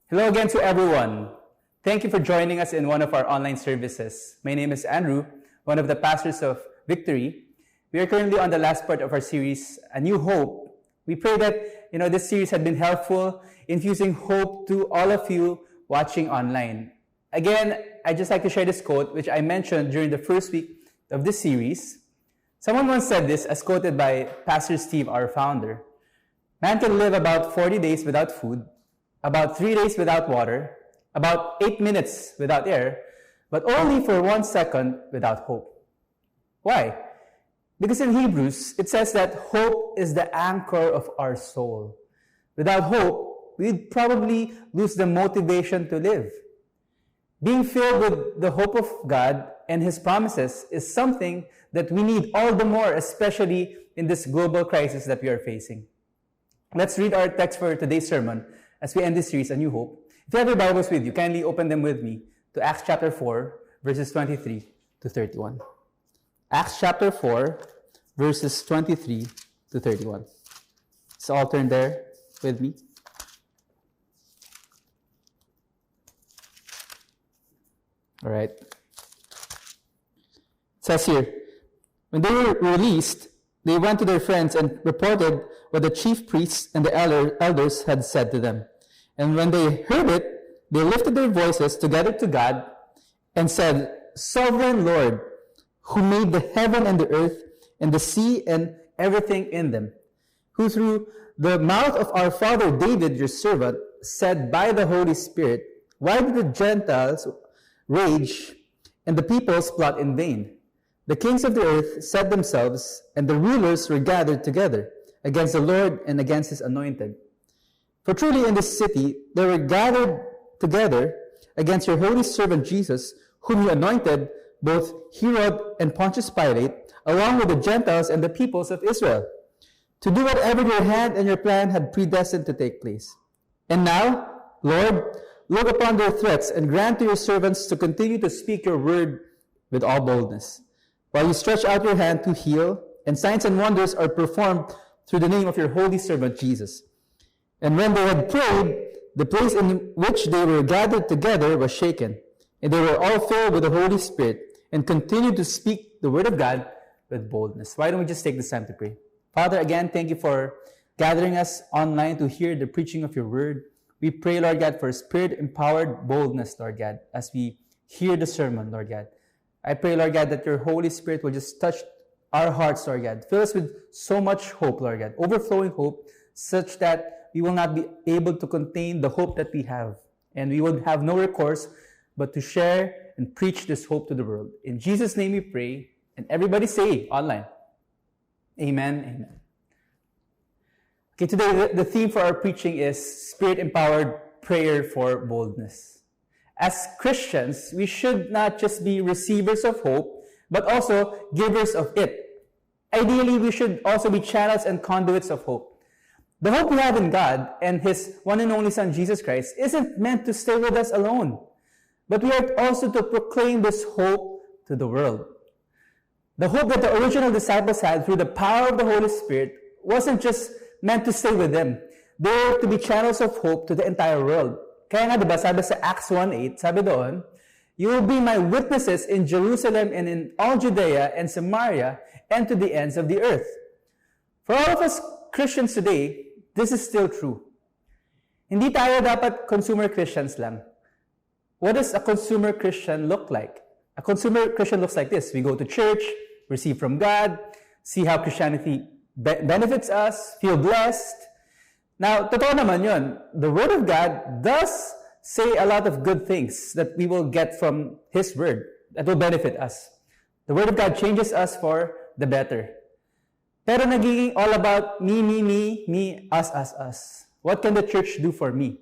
Hello again to everyone. Thank you for joining us in one of our online services. My name is Andrew, one of the pastors of Victory. We are currently on the last part of our series, A New Hope. We pray that this series had been helpful, infusing hope to all of you watching online. Again, I'd just like to share this quote, which I mentioned during the first week of this series. Someone once said this, as quoted by Pastor Steve, our founder. Man can live about 40 days without food, about 3 days without water, about 8 minutes without air, but only for 1 second without hope. Why? Because in Hebrews, it says that hope is the anchor of our soul. Without hope, we'd probably lose the motivation to live. Being filled with the hope of God and His promises is something that we need all the more, especially in this global crisis that we are facing. Let's read our text for today's sermon as we end this series, A New Hope. If you have your Bibles with you, kindly open them with me to Acts chapter 4, verses 23 to 31. Acts chapter 4, verses 23 to 31. So all turn there with me. All right. It says here, when they were released, they went to their friends and reported what the chief priests and the elders had said to them. And when they heard it, they lifted their voices together to God and said, Sovereign Lord, who made the heaven and the earth and the sea and everything in them, who through the mouth of our father David, your servant, said by the Holy Spirit, why did the Gentiles rage and the peoples plot in vain? The kings of the earth set themselves, and the rulers were gathered together against the Lord and against His anointed. For truly in this city they were gathered together against your holy servant Jesus, whom you anointed, both Herod and Pontius Pilate, along with the Gentiles and the peoples of Israel, to do whatever your hand and your plan had predestined to take place. And now, Lord, look upon their threats and grant to your servants to continue to speak your word with all boldness, while you stretch out your hand to heal, and signs and wonders are performed through the name of your holy servant Jesus. And when they had prayed, the place in which they were gathered together was shaken, and they were all filled with the Holy Spirit, and continued to speak the word of God with boldness. Why don't we just take this time to pray? Father, again, thank you for gathering us online to hear the preaching of your word. We pray, Lord God, for Spirit-empowered boldness, Lord God, as we hear the sermon, Lord God. I pray, Lord God, that your Holy Spirit will just touch our hearts, Lord God. Fill us with so much hope, Lord God, overflowing hope, such that we will not be able to contain the hope that we have. And we will have no recourse but to share and preach this hope to the world. In Jesus' name we pray. And everybody say online, Amen, amen. Okay, today the theme for our preaching is Spirit-empowered prayer for boldness. As Christians, we should not just be receivers of hope, but also givers of it. Ideally, we should also be channels and conduits of hope. The hope we have in God and His one and only Son, Jesus Christ, isn't meant to stay with us alone, but we are also to proclaim this hope to the world. The hope that the original disciples had through the power of the Holy Spirit wasn't just meant to stay with them. They were to be channels of hope to the entire world. Kaya nga, diba, sabi sa Acts 1:8, sabi doon, you will be my witnesses in Jerusalem and in all Judea and Samaria and to the ends of the earth. For all of us Christians today, this is still true. Hindi tayo dapat consumer Christians lang. What does a consumer Christian look like? A consumer Christian looks like this. We go to church, receive from God, see how Christianity benefits us, feel blessed. Now, totoo naman yun. The Word of God does say a lot of good things that we will get from His Word that will benefit us. The Word of God changes us for the better. Pero nagiging all about me, us. What can the church do for me?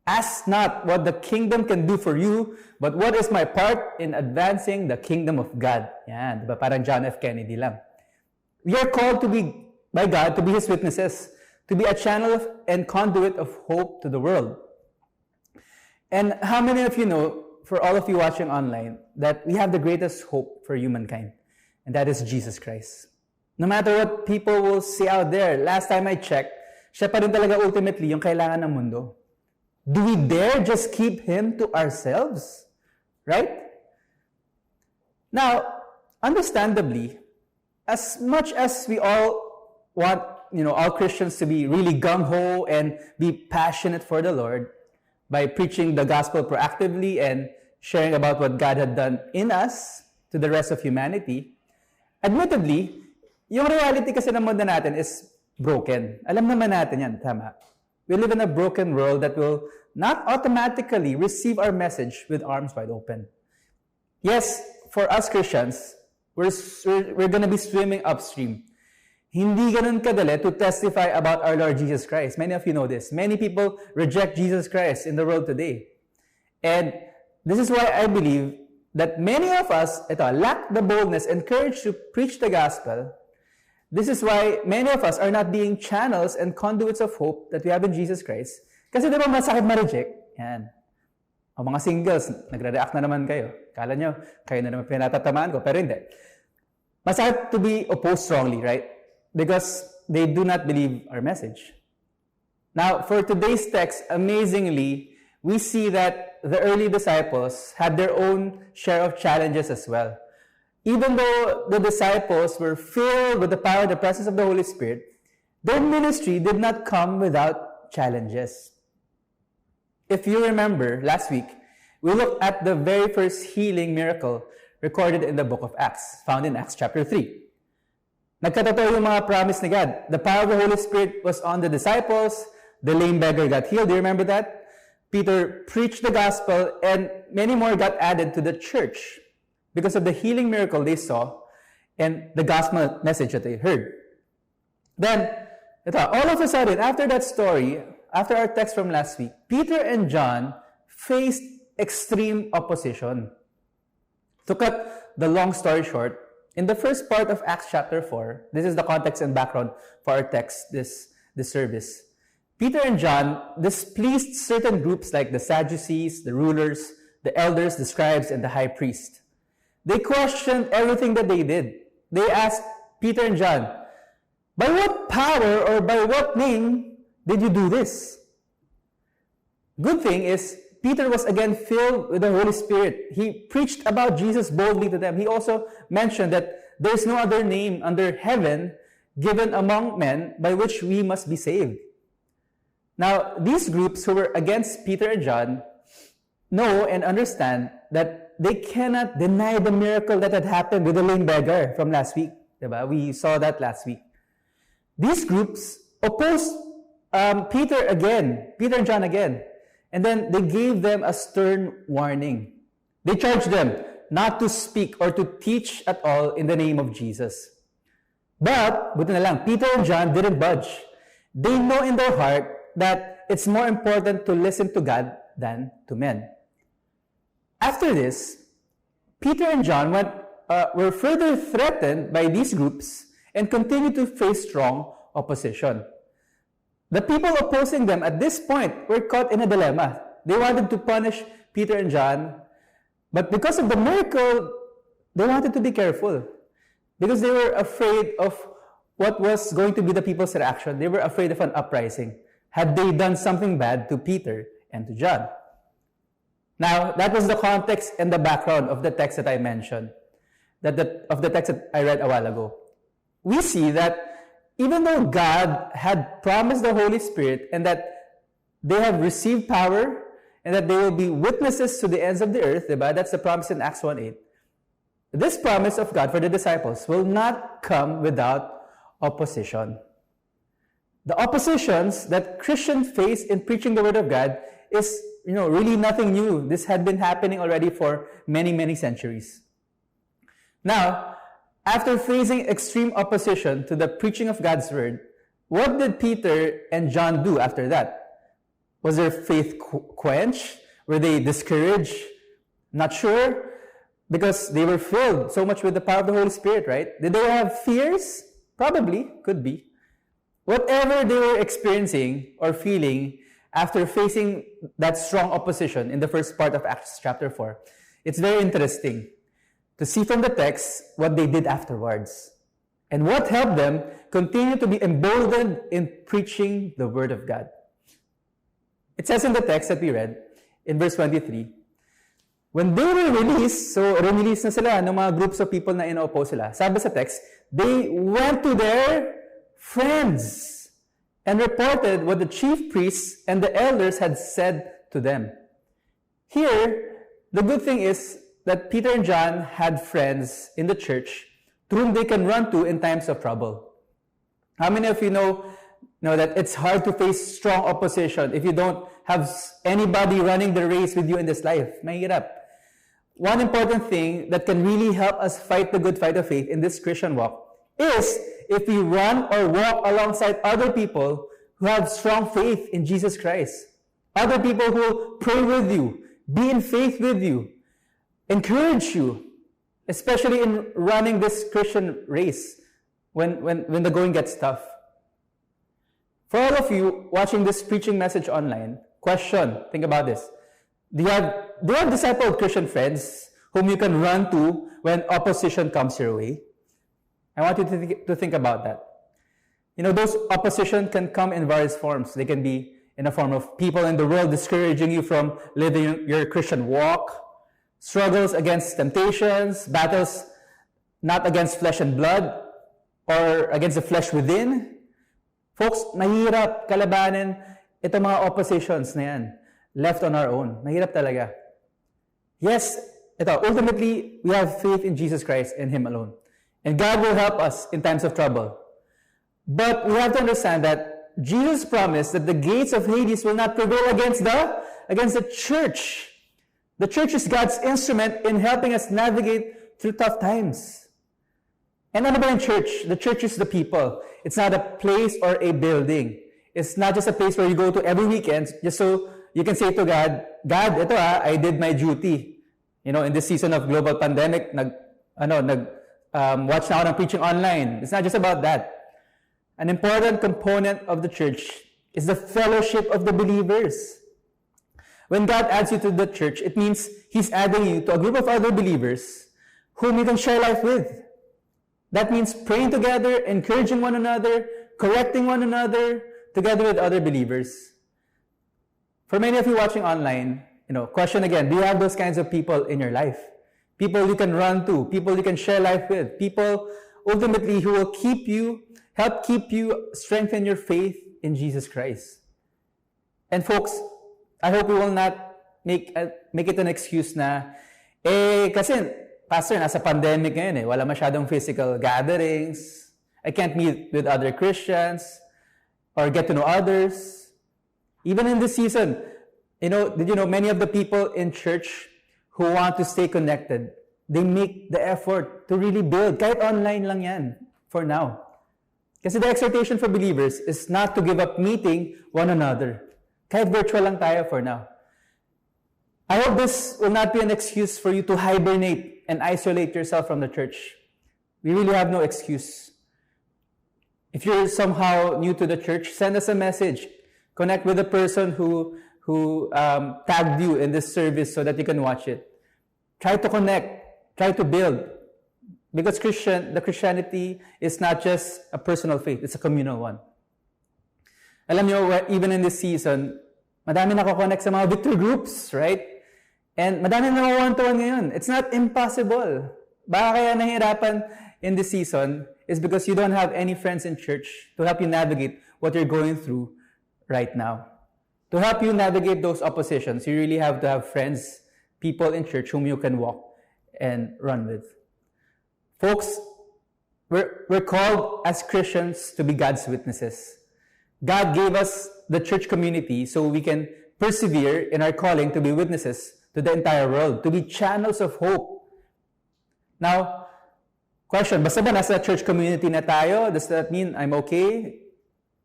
Ask not what the kingdom can do for you, but what is my part in advancing the kingdom of God. Yan, diba? Parang John F. Kennedy lang. We are called by God to be His witnesses, to be a channel and conduit of hope to the world. And how many of you know, for all of you watching online, that we have the greatest hope for humankind, and that is Jesus Christ. No matter what people will say out there, last time I checked, siya pa rin talaga ultimately yung kailangan ng mundo. Do we dare just keep him to ourselves? Right? Now, understandably, as much as we all want, all Christians to be really gung-ho and be passionate for the Lord by preaching the gospel proactively and sharing about what God had done in us to the rest of humanity, admittedly, yung reality kasi ng mundo natin is broken. Alam naman natin yan, tama? We live in a broken world that will not automatically receive our message with arms wide open. Yes, for us Christians, we're going to be swimming upstream. Hindi ganun kadali to testify about our Lord Jesus Christ. Many of you know this. Many people reject Jesus Christ in the world today. And this is why I believe that many of us lack the boldness and courage to preach the gospel. This is why many of us are not being channels and conduits of hope that we have in Jesus Christ. Kasi diba masakit ma-reject? Yan. O mga singles, nagre-react na naman kayo. Kala nyo, kayo na naman pinatatamaan ko. Pero hindi. Masakit to be opposed strongly, right? Because they do not believe our message. Now, for today's text, amazingly, we see that the early disciples had their own share of challenges as well. Even though the disciples were filled with the power and the presence of the Holy Spirit, their ministry did not come without challenges. If you remember, last week, we looked at the very first healing miracle recorded in the book of Acts, found in Acts chapter 3. Nagkatotoo yung mga promise ni God. The power of the Holy Spirit was on the disciples. The lame beggar got healed. Do you remember that? Peter preached the gospel, and many more got added to the church because of the healing miracle they saw and the gospel message that they heard. Then, all of a sudden, after that story, after our text from last week, Peter and John faced extreme opposition. To cut the long story short, in the first part of Acts chapter 4, this is the context and background for our text, this service. Peter and John displeased certain groups like the Sadducees, the rulers, the elders, the scribes, and the high priest. They questioned everything that they did. They asked Peter and John, by what power or by what name did you do this? Good thing is, Peter was again filled with the Holy Spirit. He preached about Jesus boldly to them. He also mentioned that there is no other name under heaven given among men by which we must be saved. Now, these groups who were against Peter and John know and understand that they cannot deny the miracle that had happened with the lame beggar from last week. Diba? We saw that last week. These groups opposed Peter and John again. And then they gave them a stern warning. They charged them not to speak or to teach at all in the name of Jesus. But, buti na lang, Peter and John didn't budge. They know in their heart that it's more important to listen to God than to men. After this, Peter and John were further threatened by these groups and continued to face strong opposition. The people opposing them at this point were caught in a dilemma. They wanted to punish Peter and John, but because of the miracle, they wanted to be careful. Because they were afraid of what was going to be the people's reaction. They were afraid of an uprising had they done something bad to Peter and to John. Now, that was the context and the background of the text that I mentioned, of the text that I read a while ago. We see that even though God had promised the Holy Spirit and that they have received power and that they will be witnesses to the ends of the earth, diba? That's the promise in Acts 1:8. This promise of God for the disciples will not come without opposition. The oppositions that Christians face in preaching the Word of God is, really nothing new. This had been happening already for many, many centuries. Now, after facing extreme opposition to the preaching of God's Word, what did Peter and John do after that? Was their faith quenched? Were they discouraged? Not sure. Because they were filled so much with the power of the Holy Spirit, right? Did they have fears? Probably. Could be. Whatever they were experiencing or feeling after facing that strong opposition in the first part of Acts chapter 4, it's very interesting to see from the text what they did afterwards and what helped them continue to be emboldened in preaching the Word of God. It says in the text that we read, in verse 23, when they were released, so released na sila ng mga groups of people na ino-oppose sila. Sabi sa text, they went to their friends and reported what the chief priests and the elders had said to them. Here, the good thing is that Peter and John had friends in the church to whom they can run to in times of trouble. How many of you know that it's hard to face strong opposition if you don't have anybody running the race with you in this life? Mahirap. One important thing that can really help us fight the good fight of faith in this Christian walk is if we run or walk alongside other people who have strong faith in Jesus Christ. Other people who pray with you, be in faith with you, encourage you, especially in running this Christian race when the going gets tough. For all of you watching this preaching message online, question, think about this. Do you have discipled Christian friends whom you can run to when opposition comes your way? I want you to think about that. Those opposition can come in various forms. They can be in a form of people in the world discouraging you from living your Christian walk, struggles against temptations, battles not against flesh and blood, or against the flesh within. Folks, mahirap kalabanin itong mga oppositions na yan, left on our own. Mahirap talaga. Yes, ultimately, we have faith in Jesus Christ and Him alone. And God will help us in times of trouble. But we have to understand that Jesus promised that the gates of Hades will not prevail against the church. The church is God's instrument in helping us navigate through tough times. And ano ba yung church? The church is the people. It's not a place or a building. It's not just a place where you go to every weekend just so you can say to God, ito I did my duty. In this season of global pandemic, watch na ako ng preaching online. It's not just about that. An important component of the church is the fellowship of the believers. When God adds you to the church, it means He's adding you to a group of other believers whom you can share life with. That means praying together, encouraging one another, correcting one another, together with other believers. For many of you watching online, question again, do you have those kinds of people in your life? People you can run to, people you can share life with, people ultimately who will help keep you strengthen your faith in Jesus Christ. And folks, I hope we will not make it an excuse na, kasi, Pastor, nasa pandemic ngayon wala masyadong physical gatherings, I can't meet with other Christians, or get to know others. Even in this season, did you know many of the people in church who want to stay connected, they make the effort to really build. Kahit online lang yan, for now. Kasi the exhortation for believers is not to give up meeting one another. Kahit virtual lang tayo for now. I hope this will not be an excuse for you to hibernate and isolate yourself from the church. We really have no excuse. If you're somehow new to the church, send us a message. Connect with the person who tagged you in this service so that you can watch it. Try to connect. Try to build. Because the Christianity is not just a personal faith, it's a communal one. Alam niyo, even in this season, madami nako-connect sa mga victory groups, right? And madami na one-to-one ngayon. It's not impossible. Baka kaya nahihirapan in this season is because you don't have any friends in church to help you navigate what you're going through right now. To help you navigate those oppositions, you really have to have friends, people in church whom you can walk and run with. Folks, we're called as Christians to be God's witnesses. God gave us the church community so we can persevere in our calling to be witnesses to the entire world, to be channels of hope. Now, question, basta ba nasa church community na tayo? Does that mean I'm okay?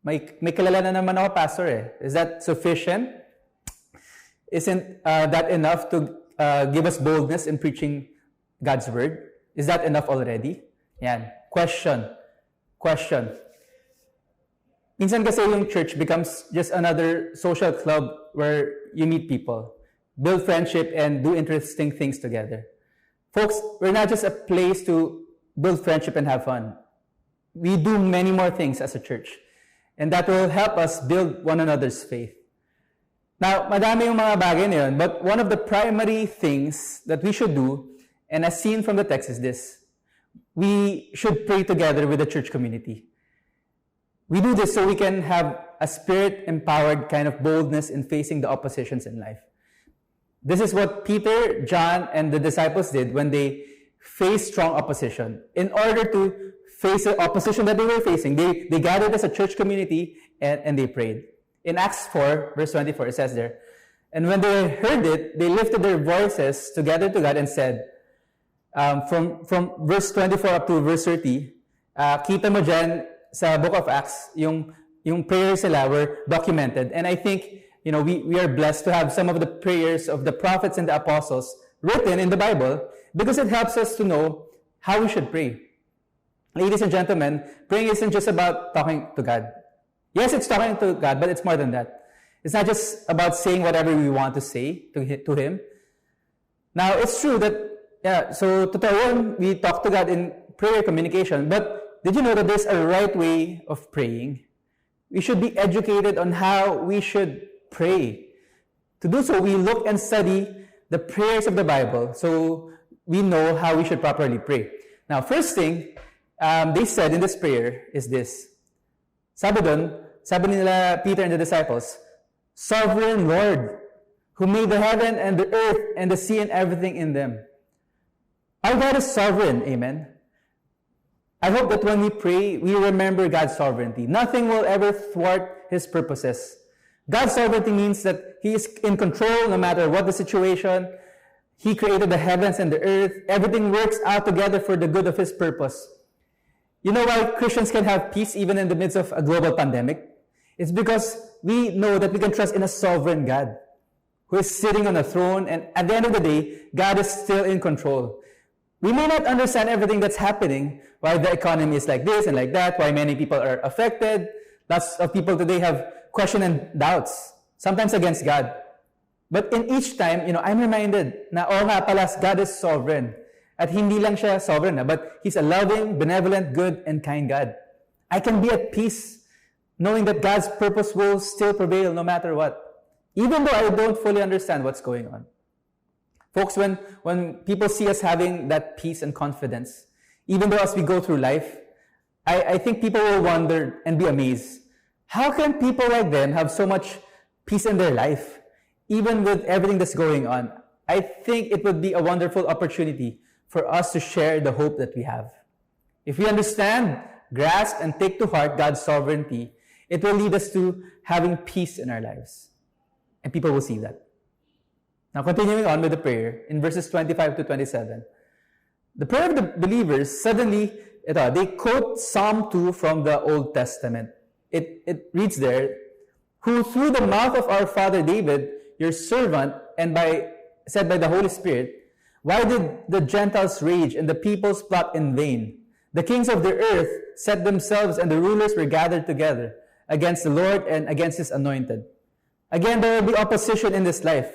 May kilala na naman ako, Pastor Is that sufficient? Isn't that enough to give us boldness in preaching God's word? Is that enough already? Yan. Question. Minsan kasi yung church becomes just another social club where you meet people, build friendship, and do interesting things together. Folks, we're not just a place to build friendship and have fun. We do many more things as a church. And that will help us build one another's faith. Now, madami yung mga bagay na yun, but one of the primary things that we should do, and as seen from the text, is this. We should pray together with the church community. We do this so we can have a spirit-empowered kind of boldness in facing the oppositions in life. This is what Peter, John, and the disciples did when they faced strong opposition. In order to face the opposition that they were facing, they gathered as a church community and they prayed. In Acts 4, verse 24, it says there, "And when they heard it, they lifted their voices together to God and said," from verse 24 up to verse 30, kita mo dyan sa book of Acts, yung prayers nila were documented. And I think, we are blessed to have some of the prayers of the prophets and the apostles written in the Bible because it helps us to know how we should pray. Ladies and gentlemen, praying isn't just about talking to God. Yes, it's talking to God, but it's more than that. It's not just about saying whatever we want to say to Him. Now, it's true that, so totoo yun, we talk to God in prayer communication, but did you know that there's a right way of praying? We should be educated on how we should pray. To do so, we look and study the prayers of the Bible so we know how we should properly pray. Now, first thing they said in this prayer is this. Sabi nila Peter and the disciples, "Sovereign Lord, who made the heaven and the earth and the sea and everything in them." Our God is sovereign, amen? I hope that when we pray, we remember God's sovereignty. Nothing will ever thwart His purposes. God's sovereignty means that He is in control no matter what the situation. He created the heavens and the earth. Everything works out together for the good of His purpose. You know why Christians can have peace even in the midst of a global pandemic? It's because we know that we can trust in a sovereign God who is sitting on a throne, and at the end of the day, God is still in control. We may not understand everything that's happening, why the economy is like this and like that, why many people are affected. Lots of people today have questions and doubts, sometimes against God. But in each time, I'm reminded na nga pala, God is sovereign. At hindi lang siya sovereign, but He's a loving, benevolent, good, and kind God. I can be at peace knowing that God's purpose will still prevail no matter what, even though I don't fully understand what's going on. Folks, when people see us having that peace and confidence, even though as we go through life, I think people will wonder and be amazed. How can people like them have so much peace in their life, even with everything that's going on? I think it would be a wonderful opportunity for us to share the hope that we have. If we understand, grasp, and take to heart God's sovereignty, it will lead us to having peace in our lives. And people will see that. Now, continuing on with the prayer, in verses 25 to 27, the prayer of the believers, suddenly, they quote Psalm 2 from the Old Testament. It reads there, "Who through the mouth of our father David, your servant, and said by the Holy Spirit, why did the Gentiles rage and the peoples plot in vain? The kings of the earth set themselves and the rulers were gathered together against the Lord and against His anointed." Again, there will be opposition in this life.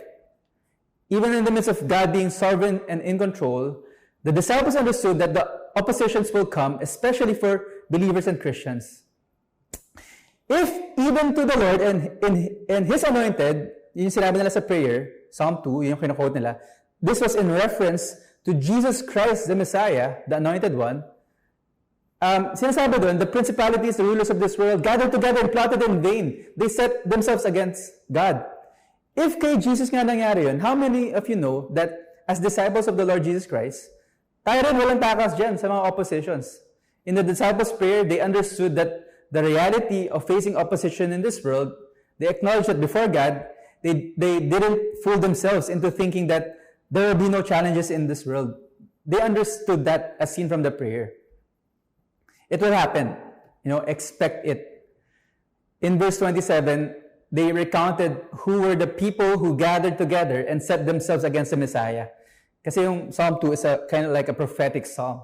Even in the midst of God being sovereign and in control, the disciples understood that the oppositions will come, especially for believers and Christians. If even to the Lord and His anointed, yun yung sinabi nila sa prayer, Psalm 2, yun yung kinaquote nila, this was in reference to Jesus Christ, the Messiah, the Anointed One. Sinasabi doon, the principalities, the rulers of this world, gathered together and plotted in vain. They set themselves against God. If kay Jesus nga nangyari yun, how many of you know that as disciples of the Lord Jesus Christ, tayo rin walang takas dyan sa mga oppositions? In the disciples' prayer, they understood that the reality of facing opposition in this world, they acknowledged that before God, they didn't fool themselves into thinking that there will be no challenges in this world. They understood that as seen from the prayer. It will happen. Expect it. In verse 27, they recounted who were the people who gathered together and set themselves against the Messiah. Kasi yung Psalm 2 is a kind of like a prophetic psalm.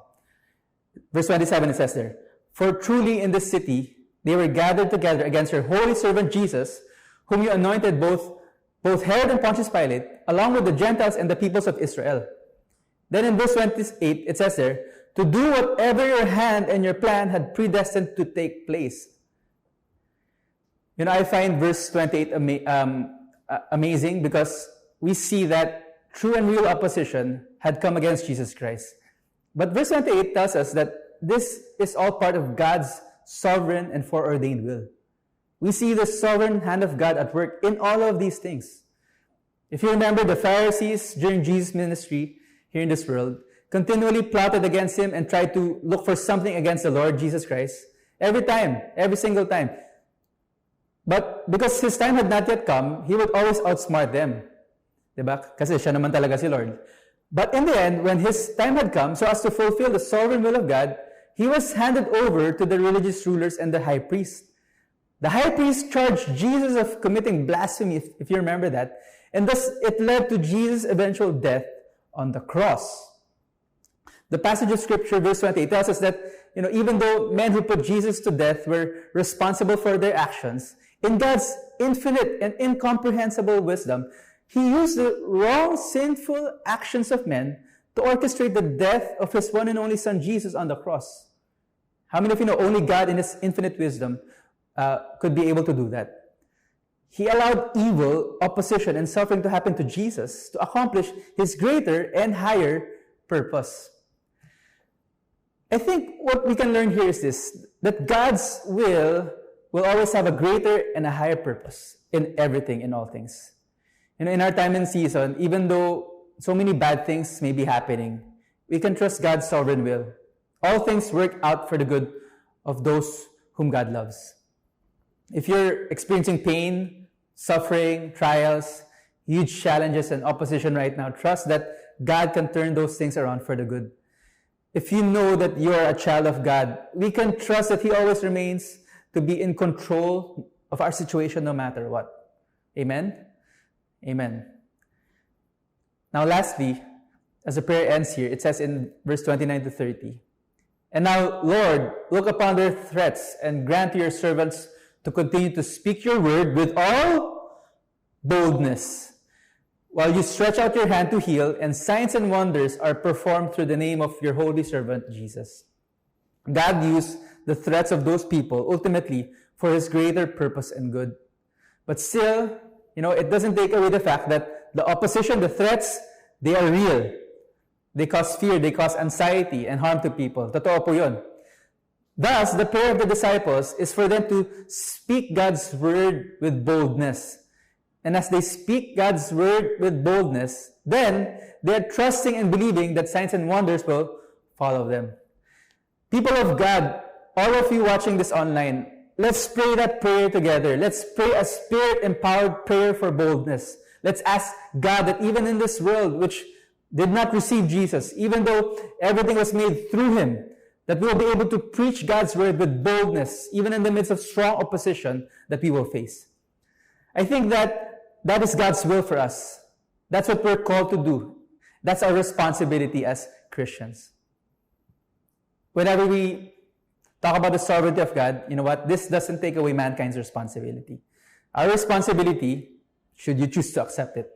Verse 27, it says there, "For truly in this city they were gathered together against your holy servant Jesus, whom you anointed both Herod and Pontius Pilate, along with the Gentiles and the peoples of Israel." Then in verse 28, it says there, "To do whatever your hand and your plan had predestined to take place." I find verse 28 amazing because we see that true and real opposition had come against Jesus Christ. But verse 28 tells us that this is all part of God's sovereign and foreordained will. We see the sovereign hand of God at work in all of these things. If you remember, the Pharisees during Jesus' ministry here in this world continually plotted against him and tried to look for something against the Lord Jesus Christ. Every single time. But because his time had not yet come, he would always outsmart them. Diba? Kasi siya naman talaga si Lord. But in the end, when his time had come, so as to fulfill the sovereign will of God, he was handed over to the religious rulers and the high priest. The high priest charged Jesus of committing blasphemy, if you remember that. And thus, it led to Jesus' eventual death on the cross. The passage of Scripture, verse 28, tells us that, even though men who put Jesus to death were responsible for their actions, in God's infinite and incomprehensible wisdom, He used the wrong, sinful actions of men to orchestrate the death of His one and only Son, Jesus, on the cross. How many of you know only God in His infinite wisdom could be able to do that? He allowed evil, opposition, and suffering to happen to Jesus to accomplish His greater and higher purpose. I think what we can learn here is this, that God's will always have a greater and a higher purpose in everything, in all things. In our time and season, even though so many bad things may be happening, we can trust God's sovereign will. All things work out for the good of those whom God loves. If you're experiencing pain, suffering, trials, huge challenges, and opposition right now, trust that God can turn those things around for the good. If you know that you are a child of God, we can trust that He always remains to be in control of our situation no matter what. Amen? Amen. Now lastly, as the prayer ends here, it says in verse 29 to 30, "And now, Lord, look upon their threats and grant to your servants to continue to speak your word with all boldness, while you stretch out your hand to heal, and signs and wonders are performed through the name of your holy servant, Jesus." God used the threats of those people ultimately for His greater purpose and good. But still, it doesn't take away the fact that the opposition, the threats, they are real. They cause fear, they cause anxiety and harm to people. Totoo po yun. Thus, the prayer of the disciples is for them to speak God's word with boldness. And as they speak God's word with boldness, then they are trusting and believing that signs and wonders will follow them. People of God, all of you watching this online, let's pray that prayer together. Let's pray a Spirit-empowered prayer for boldness. Let's ask God that even in this world, which did not receive Jesus, even though everything was made through Him, that we will be able to preach God's word with boldness, even in the midst of strong opposition that we will face. I think that is God's will for us. That's what we're called to do. That's our responsibility as Christians. Whenever we talk about the sovereignty of God, you know what? This doesn't take away mankind's responsibility. Our responsibility, should you choose to accept it,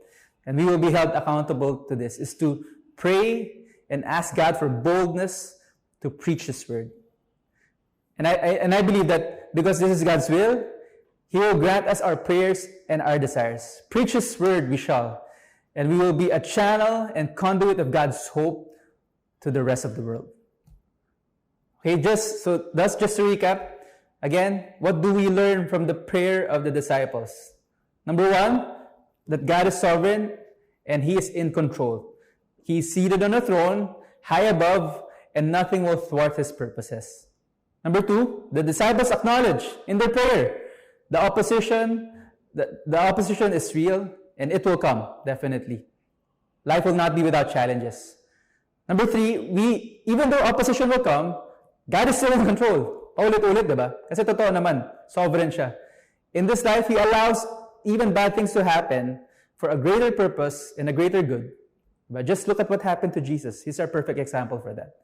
and we will be held accountable to this, is to pray and ask God for boldness to preach His word. And I believe that because this is God's will, He will grant us our prayers and our desires. Preach His word we shall, and we will be a channel and conduit of God's hope to the rest of the world. Okay, just to recap, again, what do we learn from the prayer of the disciples? Number one, that God is sovereign and He is in control. He is seated on a throne, high above, and nothing will thwart His purposes. Number two, the disciples acknowledge in their prayer the opposition is real and it will come, definitely. Life will not be without challenges. Number three, even though opposition will come, God is still in control. Ulit-ulit, diba? Kasi totoo naman, sovereign siya. In this life, He allows even bad things to happen for a greater purpose and a greater good. But just look at what happened to Jesus. He's our perfect example for that.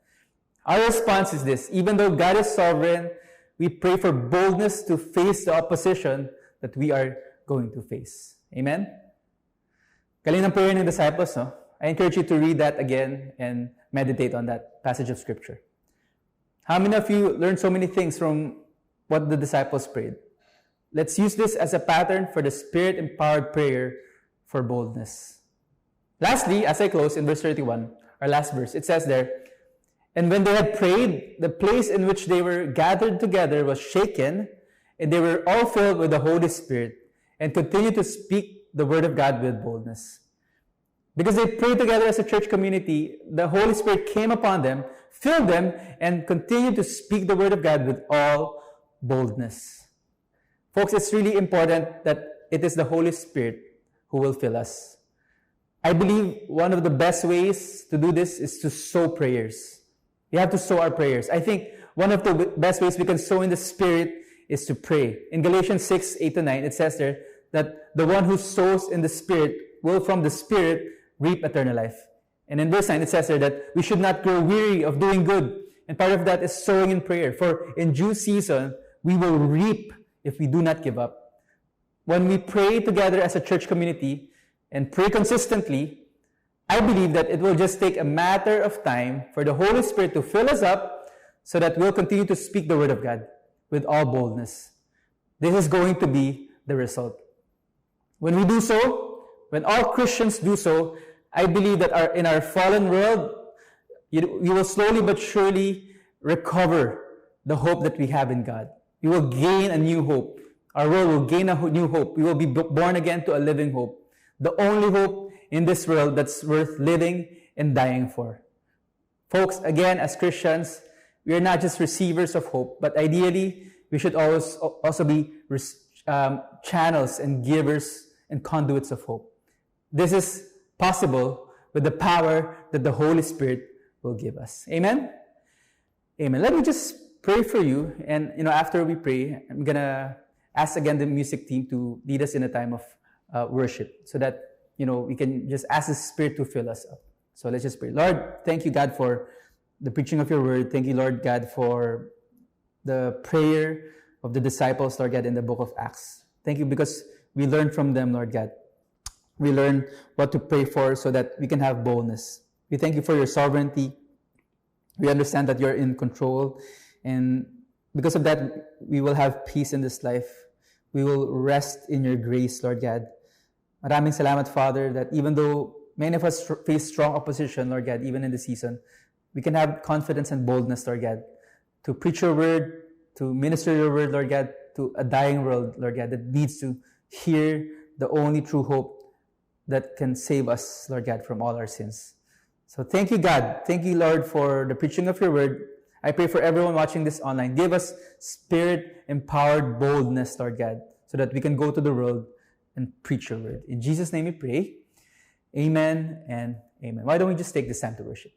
Our response is this: even though God is sovereign, we pray for boldness to face the opposition that we are going to face. Amen? Galing ng prayer ng disciples, no? I encourage you to read that again and meditate on that passage of Scripture. How many of you learned so many things from what the disciples prayed? let's use this as a pattern for the Spirit-empowered prayer for boldness. Lastly, as I close in verse 31, our last verse, it says there, "And when they had prayed, the place in which they were gathered together was shaken, and they were all filled with the Holy Spirit, and continued to speak the word of God with boldness." Because they prayed together as a church community, the Holy Spirit came upon them, filled them, and continued to speak the word of God with all boldness. Folks, it's really important that it is the Holy Spirit who will fill us. I believe one of the best ways to do this is to sow prayers. We have to sow our prayers. I think one of the best ways we can sow in the Spirit is to pray. In Galatians 6:8-9, it says there that the one who sows in the Spirit will from the Spirit reap eternal life. And in verse 9, it says there that we should not grow weary of doing good. And part of that is sowing in prayer. For in due season, we will reap if we do not give up. When we pray together as a church community and pray consistently, I believe that it will just take a matter of time for the Holy Spirit to fill us up so that we'll continue to speak the word of God with all boldness. This is going to be the result. When we do so, when all Christians do so, I believe that in our fallen world, we will slowly but surely recover the hope that we have in God. We will gain a new hope. Our world will gain a new hope. We will be born again to a living hope. The only hope in this world that's worth living and dying for. Folks, again, as Christians, we are not just receivers of hope, but ideally, we should also be channels and givers and conduits of hope. This is possible with the power that the Holy Spirit will give us. Amen? Amen. Let me just pray for you. And, after we pray, I'm going to ask again the music team to lead us in a time of worship so that, we can just ask the Spirit to fill us up. So let's just pray. Lord, thank you, God, for the preaching of your word. Thank you, Lord God, for the prayer of the disciples, Lord God, in the book of Acts. Thank you because we learn from them, Lord God. We learn what to pray for so that we can have boldness. We thank you for your sovereignty. We understand that you're in control. And because of that, we will have peace in this life. We will rest in your grace, Lord God. Maraming salamat, Father, that even though many of us face strong opposition, Lord God, even in this season, we can have confidence and boldness, Lord God, to preach your word, to minister your word, Lord God, to a dying world, Lord God, that needs to hear the only true hope that can save us, Lord God, from all our sins. So thank you, God. Thank you, Lord, for the preaching of your word. I pray for everyone watching this online. Give us Spirit-empowered boldness, Lord God, so that we can go to the world and preach your word. In Jesus' name we pray. Amen and amen. Why don't we just take this time to worship?